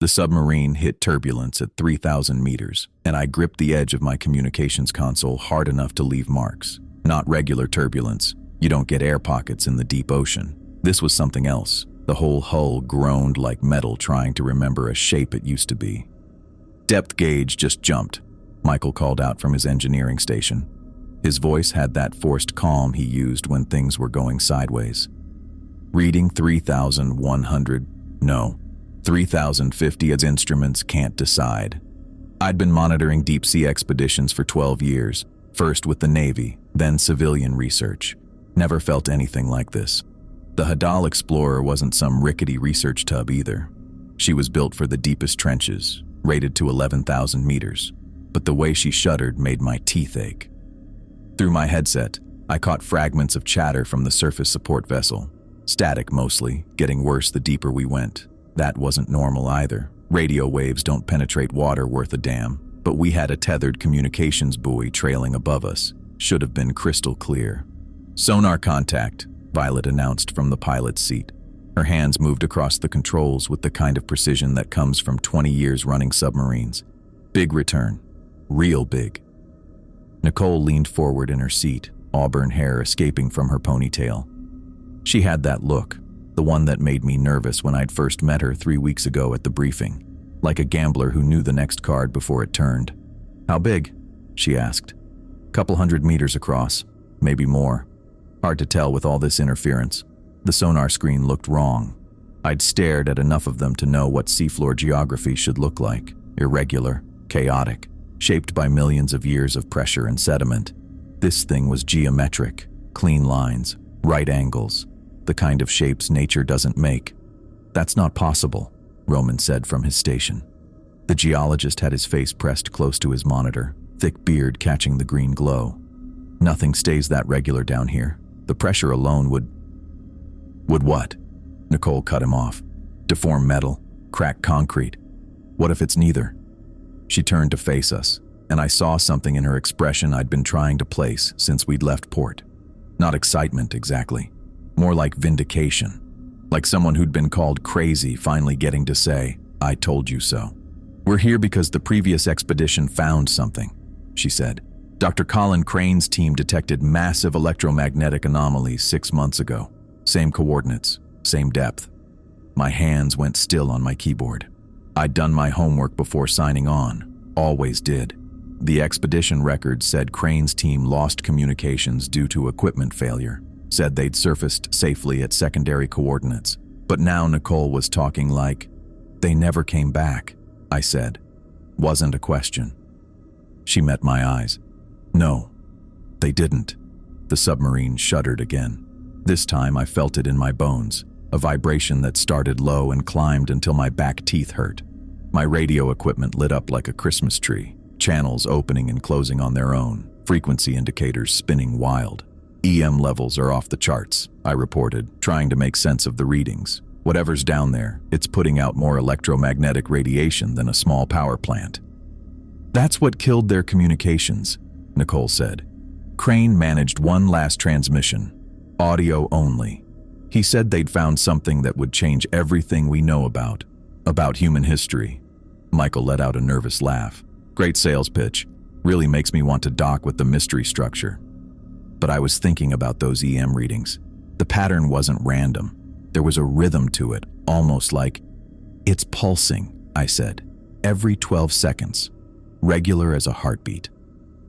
The submarine hit turbulence at 3,000 meters, and I gripped the edge of my communications console hard enough to leave marks. Not regular turbulence. You don't get air pockets in the deep ocean. This was something else. The whole hull groaned like metal trying to remember a shape it used to be. "Depth gauge just jumped," Michael called out from his engineering station. His voice had that forced calm he used when things were going sideways. "Reading 3,100, no, 3,050 as instruments can't decide." I'd been monitoring deep-sea expeditions for 12 years, first with the Navy, then civilian research. Never felt anything like this. The Hadal Explorer wasn't some rickety research tub either. She was built for the deepest trenches, rated to 11,000 meters, but the way she shuddered made my teeth ache. Through my headset, I caught fragments of chatter from the surface support vessel. Static mostly, getting worse the deeper we went. That wasn't normal either. Radio waves don't penetrate water worth a damn, but we had a tethered communications buoy trailing above us. Should have been crystal clear. "Sonar contact," Violet announced from the pilot's seat. Her hands moved across the controls with the kind of precision that comes from 20 years running submarines. Big return. Real big. Nicole leaned forward in her seat, auburn hair escaping from her ponytail. She had that look, the one that made me nervous when I'd first met her 3 weeks ago at the briefing, like a gambler who knew the next card before it turned. "How big?" she asked. "Couple 100 meters across, maybe more. Hard to tell with all this interference." The sonar screen looked wrong. I'd stared at enough of them to know what seafloor geography should look like. Irregular, chaotic, shaped by millions of years of pressure and sediment. This thing was geometric, clean lines, right angles, the kind of shapes nature doesn't make. "That's not possible," Roman said from his station. The geologist had his face pressed close to his monitor, thick beard catching the green glow. "Nothing stays that regular down here. The pressure alone would..." "Would what?" Nicole cut him off. "Deform metal, crack concrete. What if it's neither?" She turned to face us, and I saw something in her expression I'd been trying to place since we'd left port. Not excitement exactly, more like vindication. Like someone who'd been called crazy finally getting to say, "I told you so." "We're here because the previous expedition found something," she said. "Dr. Colin Crane's team detected massive electromagnetic anomalies 6 months ago. Same coordinates, same depth." My hands went still on my keyboard. I'd done my homework before signing on, always did. The expedition records said Crane's team lost communications due to equipment failure, said they'd surfaced safely at secondary coordinates. But now Nicole was talking like, "They never came back," I said. Wasn't a question. She met my eyes. "No, they didn't." The submarine shuddered again. This time I felt it in my bones, a vibration that started low and climbed until my back teeth hurt. My radio equipment lit up like a Christmas tree, channels opening and closing on their own, frequency indicators spinning wild. "EM levels are off the charts," I reported, trying to make sense of the readings. "Whatever's down there, it's putting out more electromagnetic radiation than a small power plant." "That's what killed their communications," Nicole said. "Crane managed one last transmission, audio only. He said they'd found something that would change everything we know about human history." Michael let out a nervous laugh. "Great sales pitch. Really makes me want to dock with the mystery structure." But I was thinking about those EM readings. The pattern wasn't random. There was a rhythm to it, almost like, "It's pulsing," I said. "Every 12 seconds. Regular as a heartbeat."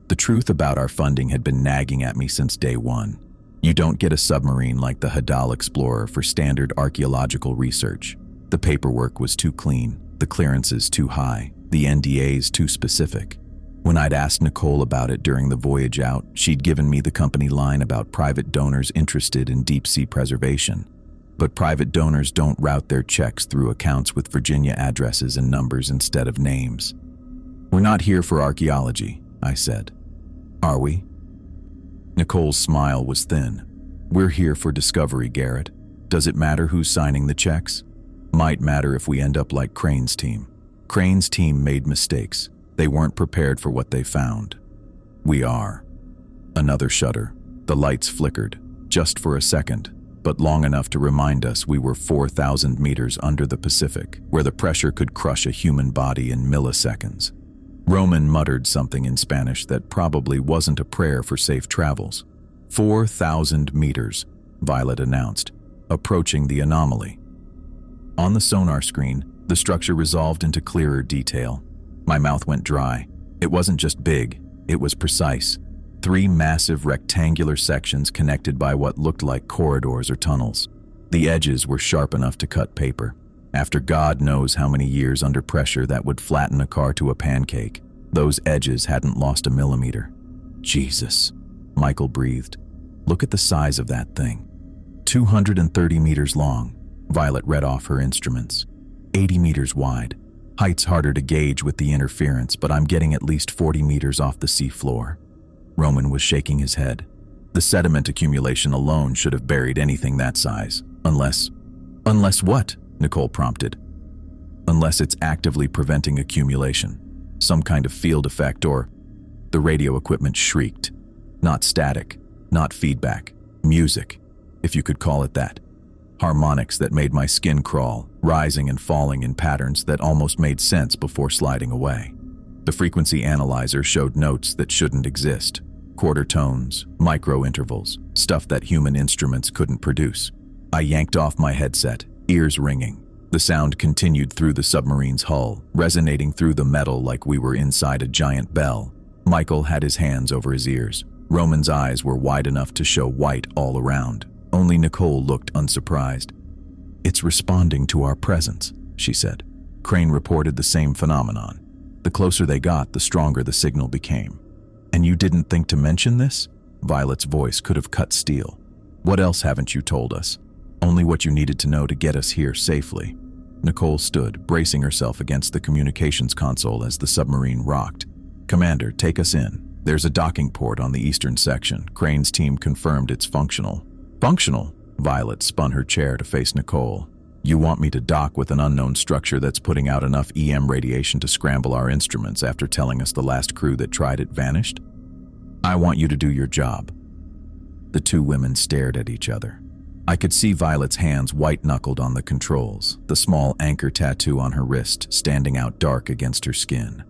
The truth about our funding had been nagging at me since day one. You don't get a submarine like the Hadal Explorer for standard archaeological research. The paperwork was too clean, the clearances too high, the NDAs too specific. When I'd asked Nicole about it during the voyage out, she'd given me the company line about private donors interested in deep-sea preservation. But private donors don't route their checks through accounts with Virginia addresses and numbers instead of names. "We're not here for archaeology," I said. "Are we?" Nicole's smile was thin. "We're here for discovery, Garrett. Does it matter who's signing the checks? Might matter if we end up like Crane's team. Crane's team made mistakes. They weren't prepared for what they found. We are." Another shudder. The lights flickered, just for a second. but long enough to remind us we were 4,000 meters under the Pacific, where the pressure could crush a human body in milliseconds. Roman muttered something in Spanish that probably wasn't a prayer for safe travels. 4,000 meters, Violet announced, approaching the anomaly. On the sonar screen, the structure resolved into clearer detail. My mouth went dry. It wasn't just big, it was precise. 3 massive rectangular sections connected by what looked like corridors or tunnels. The edges were sharp enough to cut paper. After God knows how many years under pressure that would flatten a car to a pancake, those edges hadn't lost a millimeter. Jesus, Michael breathed. Look at the size of that thing. 230 meters long, Violet read off her instruments. 80 meters wide. Height's harder to gauge with the interference, but I'm getting at least 40 meters off the seafloor. Roman was shaking his head. The sediment accumulation alone should have buried anything that size. Unless what? Nicole prompted. Unless it's actively preventing accumulation. Some kind of field effect or... The radio equipment shrieked. Not static, not feedback. Music, if you could call it that. Harmonics that made my skin crawl, rising and falling in patterns that almost made sense before sliding away. The frequency analyzer showed notes that shouldn't exist. Quarter tones, micro intervals, stuff that human instruments couldn't produce. I yanked off my headset, ears ringing. The sound continued through the submarine's hull, resonating through the metal like we were inside a giant bell. Michael had his hands over his ears. Roman's eyes were wide enough to show white all around. Only Nicole looked unsurprised. It's responding to our presence, she said. Crane reported the same phenomenon. The closer they got, the stronger the signal became. And you didn't think to mention this? Violet's voice could have cut steel. What else haven't you told us? Only what you needed to know to get us here safely. Nicole stood, bracing herself against the communications console as the submarine rocked. Commander, take us in. There's a docking port on the eastern section. Crane's team confirmed it's functional. Functional? Violet spun her chair to face Nicole. You want me to dock with an unknown structure that's putting out enough EM radiation to scramble our instruments after telling us the last crew that tried it vanished? I want you to do your job. The two women stared at each other. I could see Violet's hands white-knuckled on the controls, the small anchor tattoo on her wrist standing out dark against her skin.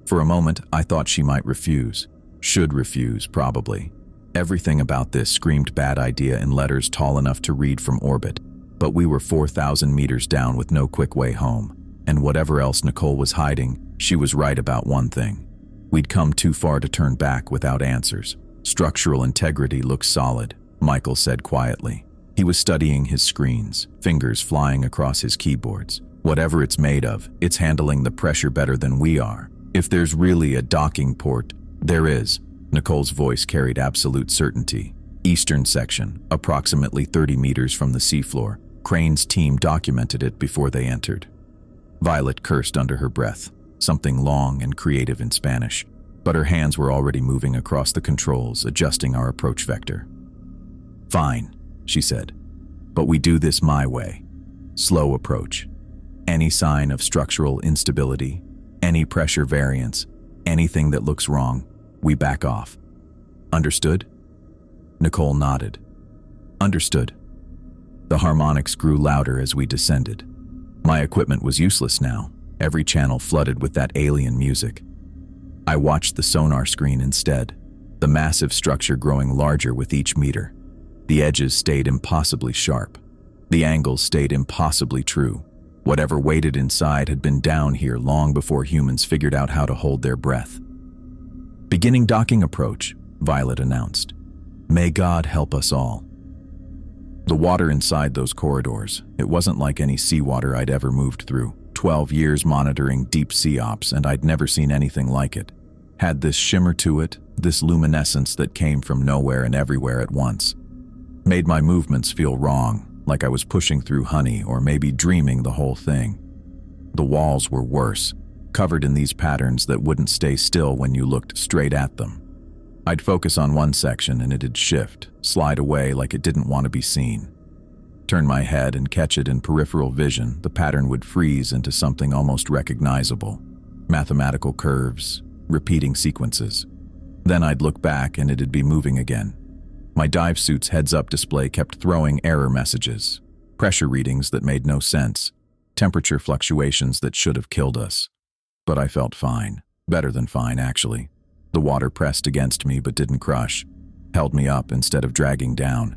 For a moment, I thought she might refuse. Should refuse, probably. Everything about this screamed bad idea in letters tall enough to read from orbit, but we were 4,000 meters down with no quick way home, and whatever else Nicole was hiding, she was right about one thing. We'd come too far to turn back without answers. Structural integrity looks solid, Michael said quietly. He was studying his screens, fingers flying across his keyboards. Whatever it's made of, it's handling the pressure better than we are. If there's really a docking port, there is. Nicole's voice carried absolute certainty. Eastern section, approximately 30 meters from the seafloor. Crane's team documented it before they entered. Violet cursed under her breath, something long and creative in Spanish, but her hands were already moving across the controls, adjusting our approach vector. Fine, she said, but we do this my way. Slow approach. Any sign of structural instability, any pressure variance, anything that looks wrong, we back off. Understood? Nicole nodded. Understood. The harmonics grew louder as we descended. My equipment was useless now, every channel flooded with that alien music. I watched the sonar screen instead, the massive structure growing larger with each meter. The edges stayed impossibly sharp. The angles stayed impossibly true. Whatever waited inside had been down here long before humans figured out how to hold their breath. Beginning docking approach, Violet announced. May God help us all. The water inside those corridors, it wasn't like any seawater I'd ever moved through. 12 years monitoring deep sea ops, and I'd never seen anything like it. Had this shimmer to it, this luminescence that came from nowhere and everywhere at once. Made my movements feel wrong, like I was pushing through honey or maybe dreaming the whole thing. The walls were worse, covered in these patterns that wouldn't stay still when you looked straight at them. I'd focus on one section and it'd shift, slide away like it didn't want to be seen. Turn my head and catch it in peripheral vision, the pattern would freeze into something almost recognizable. Mathematical curves, repeating sequences. Then I'd look back and it'd be moving again. My dive suit's heads-up display kept throwing error messages, pressure readings that made no sense, temperature fluctuations that should have killed us. But I felt fine. Better than fine, actually. The water pressed against me but didn't crush, held me up instead of dragging down.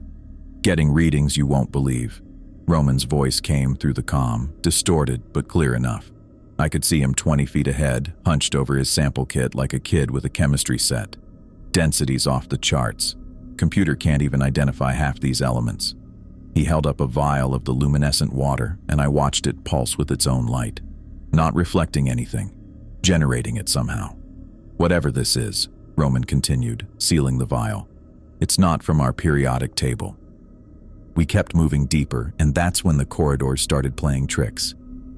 Getting readings you won't believe. Roman's voice came through the comm, distorted but clear enough. I could see him 20 feet ahead, hunched over his sample kit like a kid with a chemistry set. Densities off the charts. Computer can't even identify half these elements. He held up a vial of the luminescent water, and I watched it pulse with its own light. Not reflecting anything, generating it somehow. Whatever this is, Roman continued, sealing the vial. It's not from our periodic table. We kept moving deeper, and that's when the corridors started playing tricks.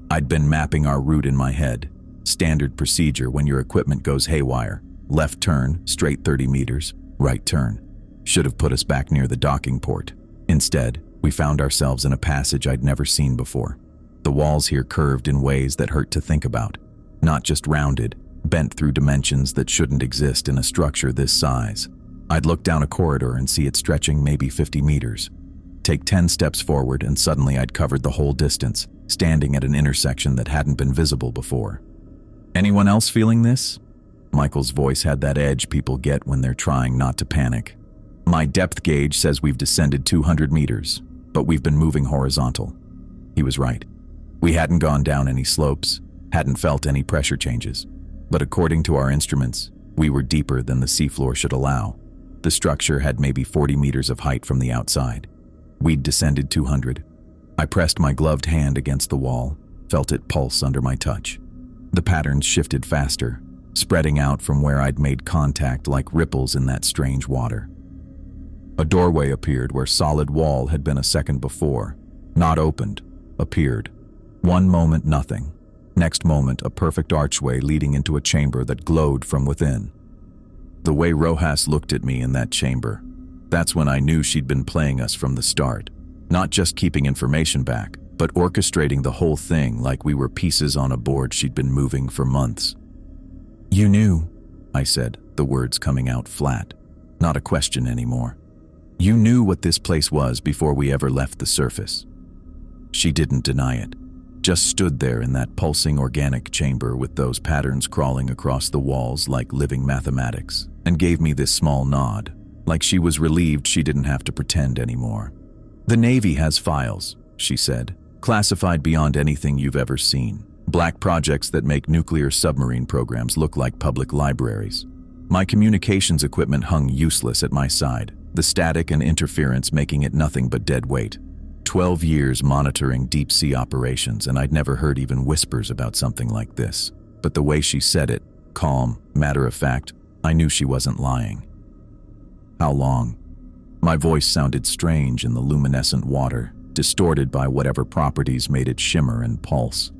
I'd been mapping our route in my head. Standard procedure when your equipment goes haywire. Left turn, straight 30 meters, right turn. Should have put us back near the docking port. Instead, we found ourselves in a passage I'd never seen before. The walls here curved in ways that hurt to think about. Not just rounded, bent through dimensions that shouldn't exist in a structure this size. I'd look down a corridor and see it stretching maybe 50 meters. Take 10 steps forward and suddenly I'd covered the whole distance, standing at an intersection that hadn't been visible before. Anyone else feeling this? Michael's voice had that edge people get when they're trying not to panic. My depth gauge says we've descended 200 meters, but we've been moving horizontal. He was right. We hadn't gone down any slopes, hadn't felt any pressure changes. But according to our instruments, we were deeper than the seafloor should allow. The structure had maybe 40 meters of height from the outside. We'd descended 200. I pressed my gloved hand against the wall, felt it pulse under my touch. The patterns shifted faster, spreading out from where I'd made contact like ripples in that strange water. A doorway appeared where solid wall had been a second before. Not opened, appeared. One moment nothing. Next moment a perfect archway leading into a chamber that glowed from within. The way Rojas looked at me in that chamber, that's when I knew she'd been playing us from the start. Not just keeping information back, but orchestrating the whole thing like we were pieces on a board she'd been moving for months. "You knew," I said, the words coming out flat, not a question anymore. "You knew what this place was before we ever left the surface." She didn't deny it, just stood there in that pulsing organic chamber with those patterns crawling across the walls like living mathematics, and gave me this small nod, like she was relieved she didn't have to pretend anymore. "The Navy has files," she said, "classified beyond anything you've ever seen. Black projects that make nuclear submarine programs look like public libraries. My communications equipment hung useless at my side, the static and interference making it nothing but dead weight. 12 years monitoring deep-sea operations, and I'd never heard even whispers about something like this. But the way she said it, calm, matter-of-fact, I knew she wasn't lying. How long? My voice sounded strange in the luminescent water, distorted by whatever properties made it shimmer and pulse.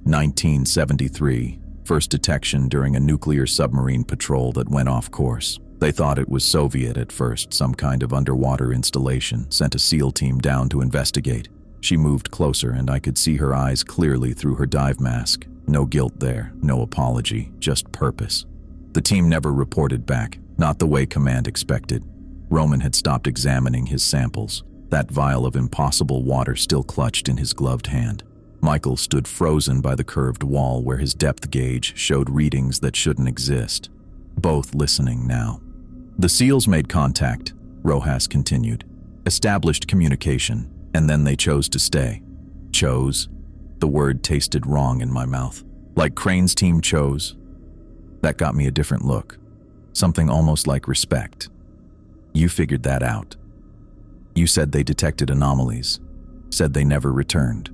1973, first detection during a nuclear submarine patrol that went off course. They thought it was Soviet at first, some kind of underwater installation, sent a SEAL team down to investigate. She moved closer and I could see her eyes clearly through her dive mask. No guilt there, no apology, just purpose. The team never reported back, not the way command expected. Roman had stopped examining his samples, that vial of impossible water still clutched in his gloved hand. Michael stood frozen by the curved wall where his depth gauge showed readings that shouldn't exist. Both listening now. The SEALs made contact, Rojas continued. Established communication, and then they chose to stay. Chose? The word tasted wrong in my mouth. Like Crane's team chose? That got me a different look. Something almost like respect. You figured that out. You said they detected anomalies, said they never returned.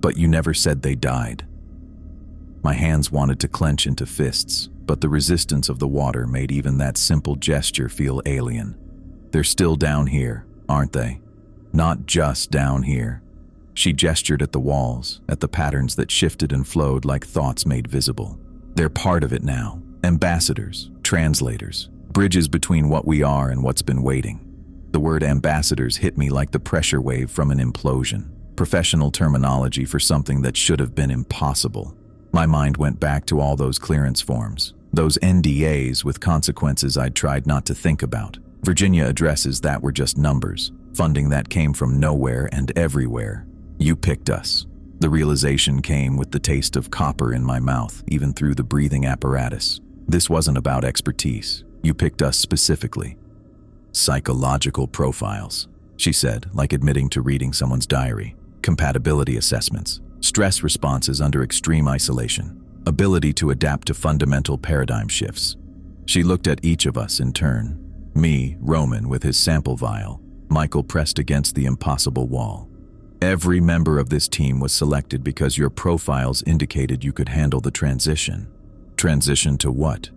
But you never said they died. My hands wanted to clench into fists, but the resistance of the water made even that simple gesture feel alien. They're still down here, aren't they? Not just down here. She gestured at the walls, at the patterns that shifted and flowed like thoughts made visible. They're part of it now. Ambassadors, translators, bridges between what we are and what's been waiting. The word ambassadors hit me like the pressure wave from an implosion. Professional terminology for something that should have been impossible. My mind went back to all those clearance forms, those NDAs with consequences I'd tried not to think about. Virginia addresses that were just numbers, funding that came from nowhere and everywhere. You picked us. The realization came with the taste of copper in my mouth, even through the breathing apparatus. This wasn't about expertise. You picked us specifically. Psychological profiles, she said, like admitting to reading someone's diary. Compatibility assessments, stress responses under extreme isolation, ability to adapt to fundamental paradigm shifts. She looked at each of us in turn. Me, Roman, with his sample vial. Michael pressed against the impossible wall. Every member of this team was selected because your profiles indicated you could handle the transition. Transition to what?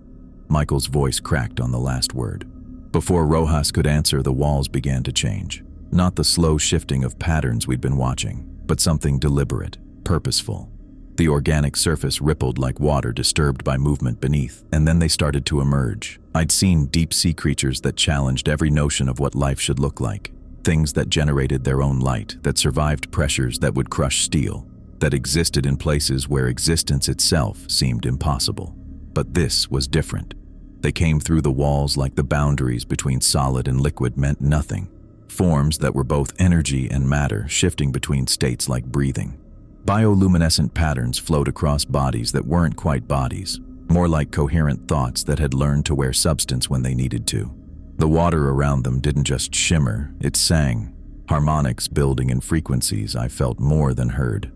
Michael's voice cracked on the last word. Before Rojas could answer, the walls began to change. Not the slow shifting of patterns we'd been watching, but something deliberate, purposeful. The organic surface rippled like water disturbed by movement beneath, and then they started to emerge. I'd seen deep-sea creatures that challenged every notion of what life should look like. Things that generated their own light, that survived pressures that would crush steel, that existed in places where existence itself seemed impossible. But this was different. They came through the walls like the boundaries between solid and liquid meant nothing. Forms that were both energy and matter, shifting between states like breathing. Bioluminescent patterns flowed across bodies that weren't quite bodies, more like coherent thoughts that had learned to wear substance when they needed to. The water around them didn't just shimmer, it sang. Harmonics building in frequencies I felt more than heard.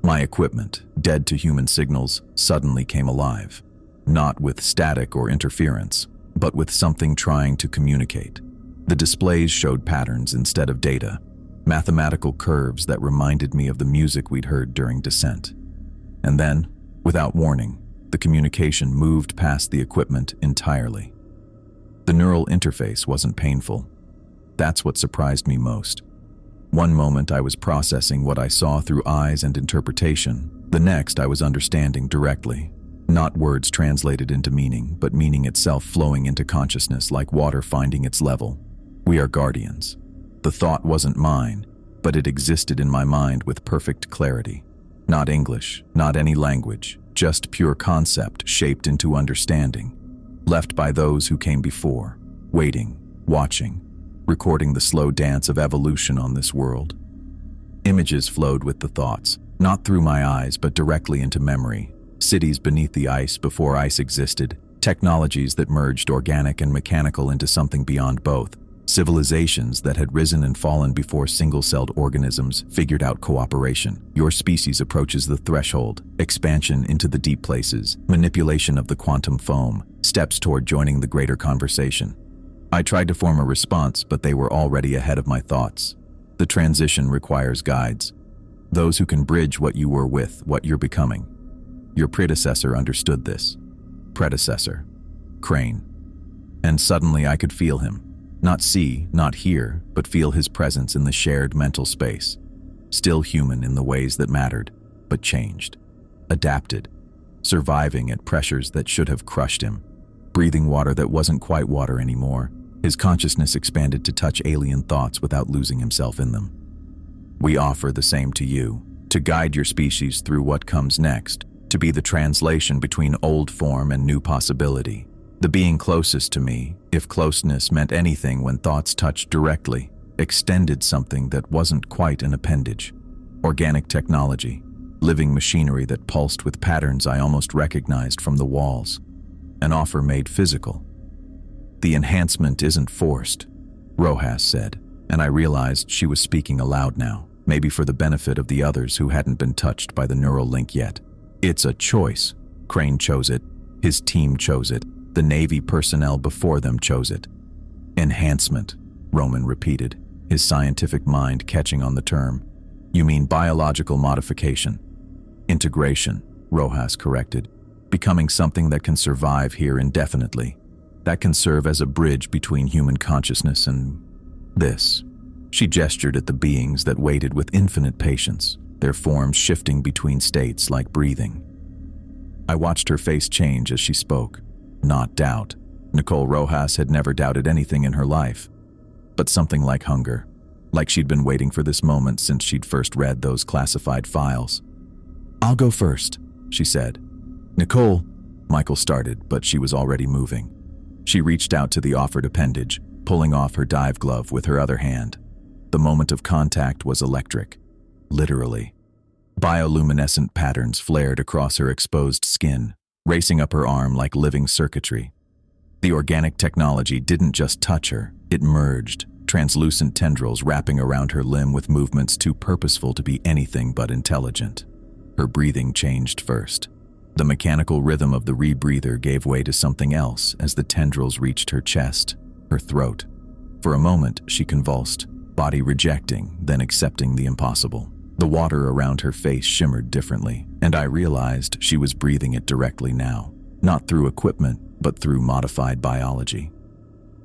My equipment, dead to human signals, suddenly came alive. Not with static or interference, but with something trying to communicate. The displays showed patterns instead of data, mathematical curves that reminded me of the music we'd heard during descent. And then, without warning, the communication moved past the equipment entirely. The neural interface wasn't painful. That's what surprised me most. One moment I was processing what I saw through eyes and interpretation. The next I was understanding directly. Not words translated into meaning, but meaning itself flowing into consciousness like water finding its level. We are guardians. The thought wasn't mine, but it existed in my mind with perfect clarity. Not English, not any language, just pure concept shaped into understanding. Left by those who came before, waiting, watching, recording the slow dance of evolution on this world. Images flowed with the thoughts, not through my eyes but directly into memory. Cities beneath the ice before ice existed, technologies that merged organic and mechanical into something beyond both, civilizations that had risen and fallen before single-celled organisms figured out cooperation. Your species approaches the threshold, expansion into the deep places, manipulation of the quantum foam, steps toward joining the greater conversation. I tried to form a response, but they were already ahead of my thoughts. The transition requires guides, those who can bridge what you were with what you're becoming. Your predecessor understood this. Predecessor. Crane. And suddenly I could feel him. Not see, not hear, but feel his presence in the shared mental space. Still human in the ways that mattered, but changed. Adapted. Surviving at pressures that should have crushed him. Breathing water that wasn't quite water anymore. His consciousness expanded to touch alien thoughts without losing himself in them. We offer the same to you, to guide your species through what comes next, to be the translation between old form and new possibility. The being closest to me, if closeness meant anything when thoughts touched directly, extended something that wasn't quite an appendage. Organic technology, living machinery that pulsed with patterns I almost recognized from the walls. An offer made physical. The enhancement isn't forced, Rojas said, and I realized she was speaking aloud now, maybe for the benefit of the others who hadn't been touched by the neural link yet. It's a choice. Crane chose it. His team chose it. The Navy personnel before them chose it. Enhancement, Roman repeated, his scientific mind catching on the term. You mean biological modification. Integration, Rojas corrected. Becoming something that can survive here indefinitely. That can serve as a bridge between human consciousness and this. She gestured at the beings that waited with infinite patience, their forms shifting between states like breathing. I watched her face change as she spoke. Not doubt. Nicole Rojas had never doubted anything in her life. But something like hunger. Like she'd been waiting for this moment since she'd first read those classified files. I'll go first, she said. Nicole, Michael started, but she was already moving. She reached out to the offered appendage, pulling off her dive glove with her other hand. The moment of contact was electric. Literally. Bioluminescent patterns flared across her exposed skin, racing up her arm like living circuitry. The organic technology didn't just touch her, it merged, translucent tendrils wrapping around her limb with movements too purposeful to be anything but intelligent. Her breathing changed first. The mechanical rhythm of the rebreather gave way to something else as the tendrils reached her chest, her throat. For a moment, she convulsed, body rejecting, then accepting the impossible. The water around her face shimmered differently, and I realized she was breathing it directly now, not through equipment, but through modified biology.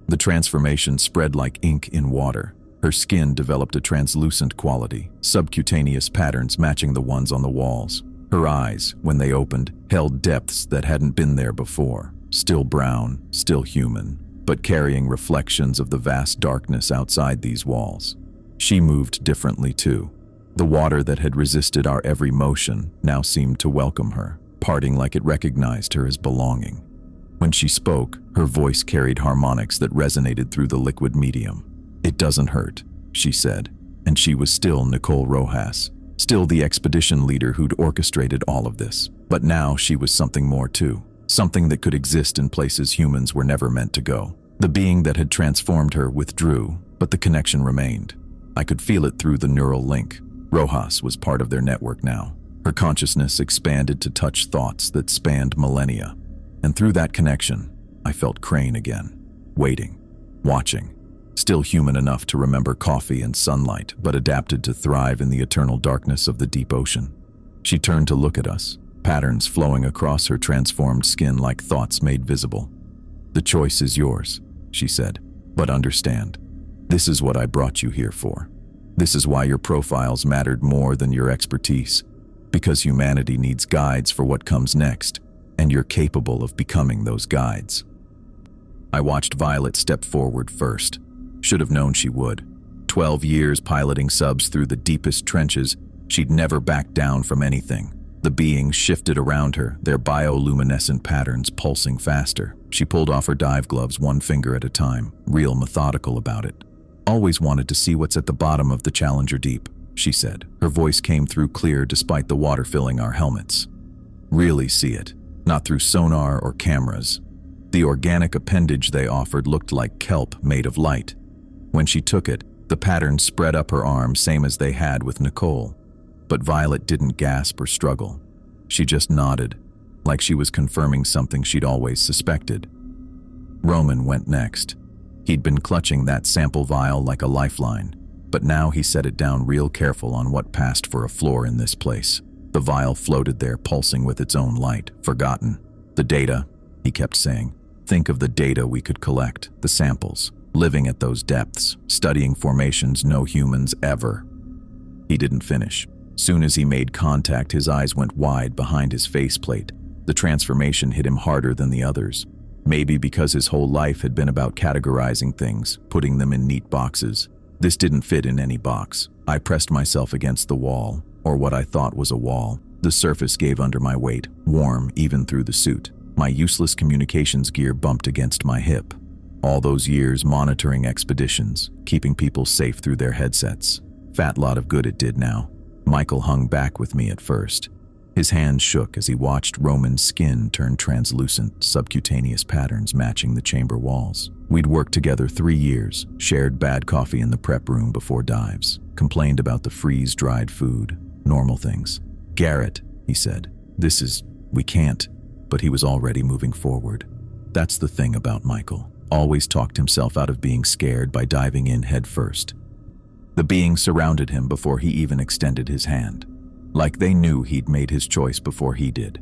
The transformation spread like ink in water. Her skin developed a translucent quality, subcutaneous patterns matching the ones on the walls. Her eyes, when they opened, held depths that hadn't been there before, still brown, still human, but carrying reflections of the vast darkness outside these walls. She moved differently too. The water that had resisted our every motion now seemed to welcome her, parting like it recognized her as belonging. When she spoke, her voice carried harmonics that resonated through the liquid medium. "It doesn't hurt," she said, and she was still Nicole Rojas, still the expedition leader who'd orchestrated all of this. But now she was something more too, something that could exist in places humans were never meant to go. The being that had transformed her withdrew, but the connection remained. I could feel it through the neural link. Rojas was part of their network now. Her consciousness expanded to touch thoughts that spanned millennia. And through that connection, I felt Crane again, waiting, watching, still human enough to remember coffee and sunlight, but adapted to thrive in the eternal darkness of the deep ocean. She turned to look at us, patterns flowing across her transformed skin like thoughts made visible. "The choice is yours," she said, "but understand, this is what I brought you here for. This is why your profiles mattered more than your expertise, because humanity needs guides for what comes next, and you're capable of becoming those guides." I watched Violet step forward first. Should have known she would. 12 years piloting subs through the deepest trenches, she'd never backed down from anything. The beings shifted around her, their bioluminescent patterns pulsing faster. She pulled off her dive gloves one finger at a time, real methodical about it. "Always wanted to see what's at the bottom of the Challenger Deep," she said. Her voice came through clear despite the water filling our helmets. "Really see it, not through sonar or cameras." The organic appendage they offered looked like kelp made of light. When she took it, the pattern spread up her arm, same as they had with Nicole. But Violet didn't gasp or struggle. She just nodded, like she was confirming something she'd always suspected. Roman went next. He'd been clutching that sample vial like a lifeline, but now he set it down real careful on what passed for a floor in this place. The vial floated there, pulsing with its own light, forgotten. "The data," he kept saying. "Think of the data we could collect, the samples, living at those depths, studying formations no humans ever." He didn't finish. Soon as he made contact, his eyes went wide behind his faceplate. The transformation hit him harder than the others. Maybe because his whole life had been about categorizing things, putting them in neat boxes. This didn't fit in any box. I pressed myself against the wall, or what I thought was a wall. The surface gave under my weight, warm even through the suit. My useless communications gear bumped against my hip. All those years monitoring expeditions, keeping people safe through their headsets. Fat lot of good it did now. Michael hung back with me at first. His hand shook as he watched Roman's skin turn translucent, subcutaneous patterns matching the chamber walls. We'd worked together 3 years, shared bad coffee in the prep room before dives, complained about the freeze-dried food, normal things. "Garrett," he said, we can't," but he was already moving forward. That's the thing about Michael. Always talked himself out of being scared by diving in head first. The beings surrounded him before he even extended his hand. Like they knew he'd made his choice before he did.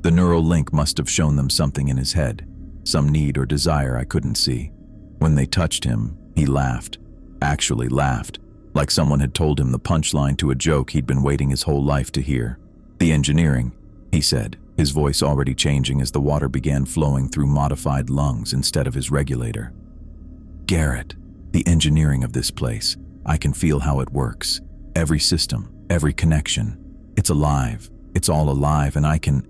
The neural link must have shown them something in his head, some need or desire I couldn't see. When they touched him, he laughed. Actually laughed, like someone had told him the punchline to a joke he'd been waiting his whole life to hear. "The engineering," he said, his voice already changing as the water began flowing through modified lungs instead of his regulator. "Garrett, the engineering of this place. I can feel how it works. Every system, every connection. It's alive. It's all alive, and I can..."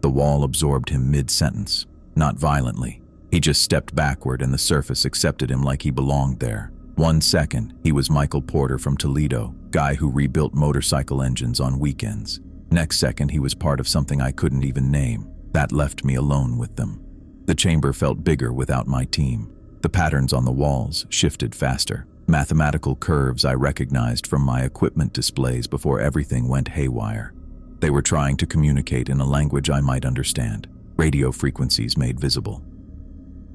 The wall absorbed him mid-sentence, not violently, He just stepped backward and the surface accepted him like he belonged there. 1 second, he was Michael Porter from Toledo, guy who rebuilt motorcycle engines on weekends. Next second, he was part of something I couldn't even name. That left me alone with them. The chamber felt bigger without my team. The patterns on the walls shifted faster. Mathematical curves I recognized from my equipment displays before everything went haywire. They were trying to communicate in a language I might understand. Radio frequencies made visible.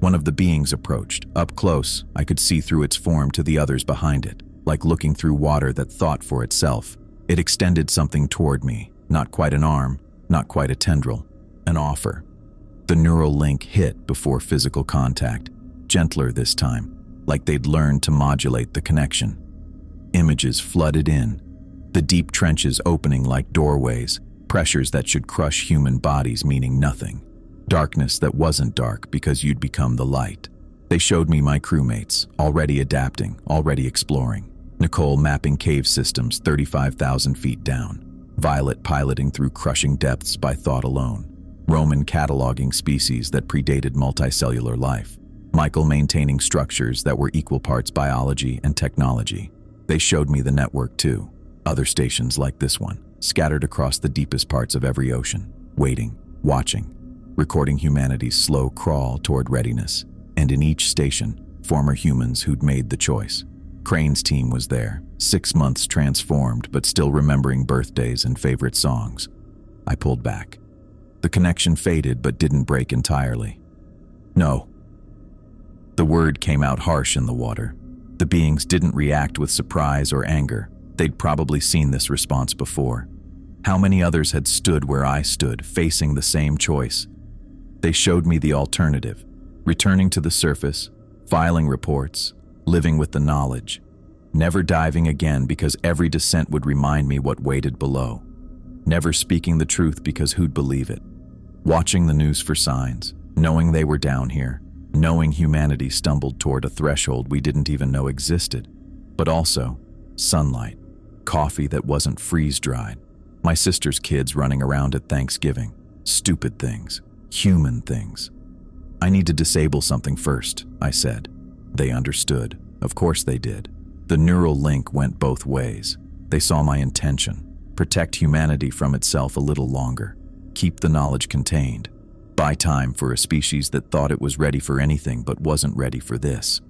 One of the beings approached. Up close, I could see through its form to the others behind it, like looking through water that thought for itself. It extended something toward me. Not quite an arm, not quite a tendril. An offer. The neural link hit before physical contact. Gentler this time, like they'd learned to modulate the connection. Images flooded in. The deep trenches opening like doorways. Pressures that should crush human bodies meaning nothing. Darkness that wasn't dark because you'd become the light. They showed me my crewmates, already adapting, already exploring. Nicole mapping cave systems 35,000 feet down. Violet piloting through crushing depths by thought alone. Roman cataloging species that predated multicellular life. Michael maintaining structures that were equal parts biology and technology. They showed me the network too. Other stations like this one, scattered across the deepest parts of every ocean. Waiting, watching. Recording humanity's slow crawl toward readiness, and in each station, former humans who'd made the choice. Crane's team was there, 6 months transformed but still remembering birthdays and favorite songs. I pulled back. The connection faded but didn't break entirely. No. The word came out harsh in the water. The beings didn't react with surprise or anger. They'd probably seen this response before. How many others had stood where I stood, facing the same choice? They showed me the alternative, returning to the surface, filing reports, living with the knowledge, never diving again because every descent would remind me what waited below, never speaking the truth because who'd believe it, watching the news for signs, knowing they were down here, knowing humanity stumbled toward a threshold we didn't even know existed, but also sunlight, coffee that wasn't freeze-dried, my sister's kids running around at Thanksgiving, stupid things. Human things. I need to disable something first, I said. They understood. Of course they did. The neural link went both ways. They saw my intention. Protect humanity from itself a little longer. Keep the knowledge contained. Buy time for a species that thought it was ready for anything but wasn't ready for this.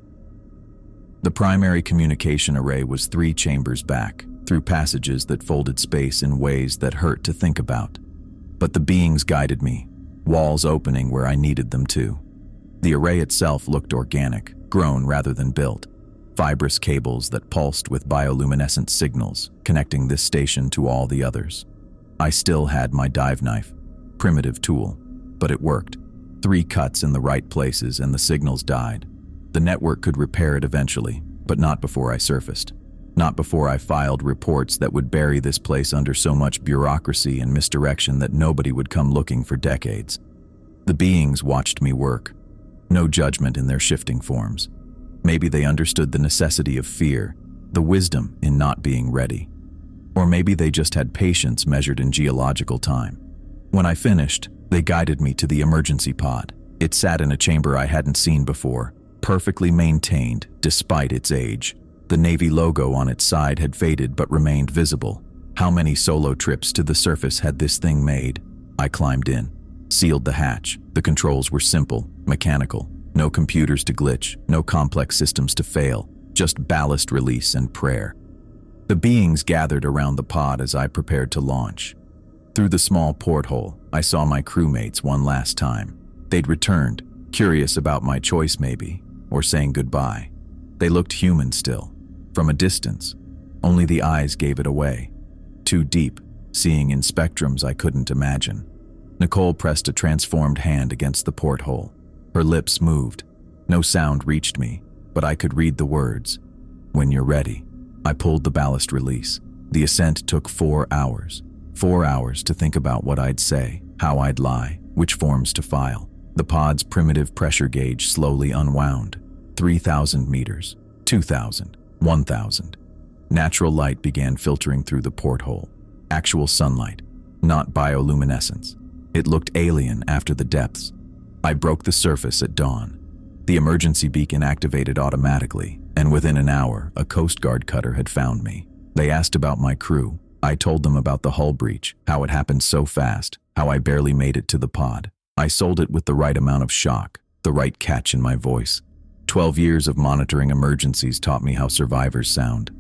The primary communication array was 3 chambers back, through passages that folded space in ways that hurt to think about. But the beings guided me. Walls opening where I needed them to. The array itself looked organic, grown rather than built. Fibrous cables that pulsed with bioluminescent signals, connecting this station to all the others. I still had my dive knife, primitive tool, but it worked. 3 cuts in the right places and the signals died. The network could repair it eventually, but not before I surfaced. Not before I filed reports that would bury this place under so much bureaucracy and misdirection that nobody would come looking for decades. The beings watched me work. No judgment in their shifting forms. Maybe they understood the necessity of fear, the wisdom in not being ready. Or maybe they just had patience measured in geological time. When I finished, they guided me to the emergency pod. It sat in a chamber I hadn't seen before, perfectly maintained despite its age. The Navy logo on its side had faded but remained visible. How many solo trips to the surface had this thing made? I climbed in, sealed the hatch. The controls were simple, mechanical. No computers to glitch, no complex systems to fail, just ballast release and prayer. The beings gathered around the pod as I prepared to launch. Through the small porthole, I saw my crewmates one last time. They'd returned, curious about my choice maybe, or saying goodbye. They looked human still. From a distance, only the eyes gave it away. Too deep, seeing in spectrums I couldn't imagine. Nicole pressed a transformed hand against the porthole. Her lips moved. No sound reached me, but I could read the words. When you're ready. I pulled the ballast release. The ascent took 4 hours. 4 hours to think about what I'd say, how I'd lie, which forms to file. The pod's primitive pressure gauge slowly unwound. 3,000 meters, 2,000. 1,000. Natural light began filtering through the porthole. Actual sunlight, not bioluminescence. It looked alien after the depths. I broke the surface at dawn. The emergency beacon activated automatically, and within an hour, a Coast Guard cutter had found me. They asked about my crew. I told them about the hull breach, how it happened so fast, how I barely made it to the pod. I sold it with the right amount of shock, the right catch in my voice. 12 years of monitoring emergencies taught me how survivors sound.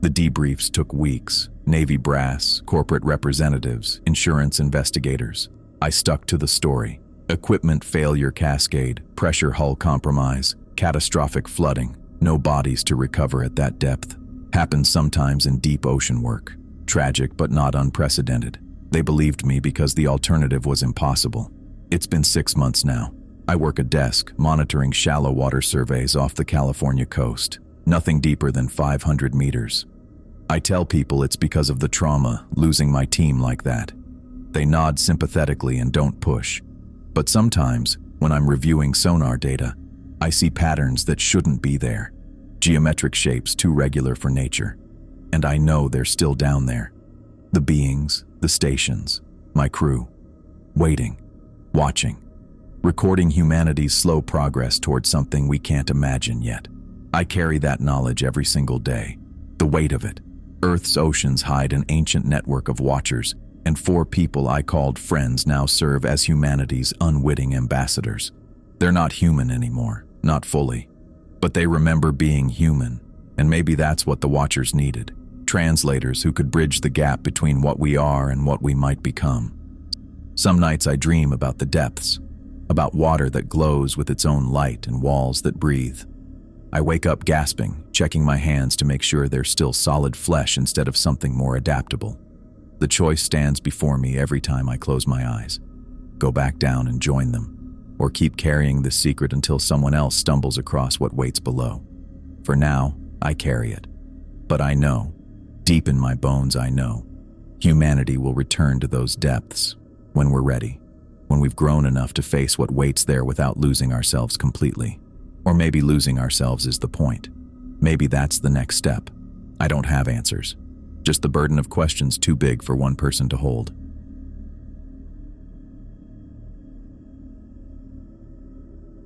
The debriefs took weeks. Navy brass, corporate representatives, insurance investigators. I stuck to the story. Equipment failure cascade, pressure hull compromise, catastrophic flooding. No bodies to recover at that depth. Happens sometimes in deep ocean work. Tragic but not unprecedented. They believed me because the alternative was impossible. It's been 6 months now. I work a desk monitoring shallow water surveys off the California coast. Nothing deeper than 500 meters. I tell people it's because of the trauma, losing my team like that. They nod sympathetically and don't push. But sometimes, when I'm reviewing sonar data, I see patterns that shouldn't be there. Geometric shapes too regular for nature. And I know they're still down there. The beings, the stations, my crew. Waiting, watching, recording humanity's slow progress towards something we can't imagine yet. I carry that knowledge every single day. The weight of it. Earth's oceans hide an ancient network of watchers, and 4 people I called friends now serve as humanity's unwitting ambassadors. They're not human anymore, not fully. But they remember being human, and maybe that's what the watchers needed. Translators who could bridge the gap between what we are and what we might become. Some nights I dream about the depths, about water that glows with its own light and walls that breathe. I wake up gasping, checking my hands to make sure they're still solid flesh instead of something more adaptable. The choice stands before me every time I close my eyes. Go back down and join them, or keep carrying this secret until someone else stumbles across what waits below. For now, I carry it. But I know, deep in my bones I know, humanity will return to those depths when we're ready, when we've grown enough to face what waits there without losing ourselves completely. Or maybe losing ourselves is the point. Maybe that's the next step. I don't have answers. Just the burden of questions too big for one person to hold.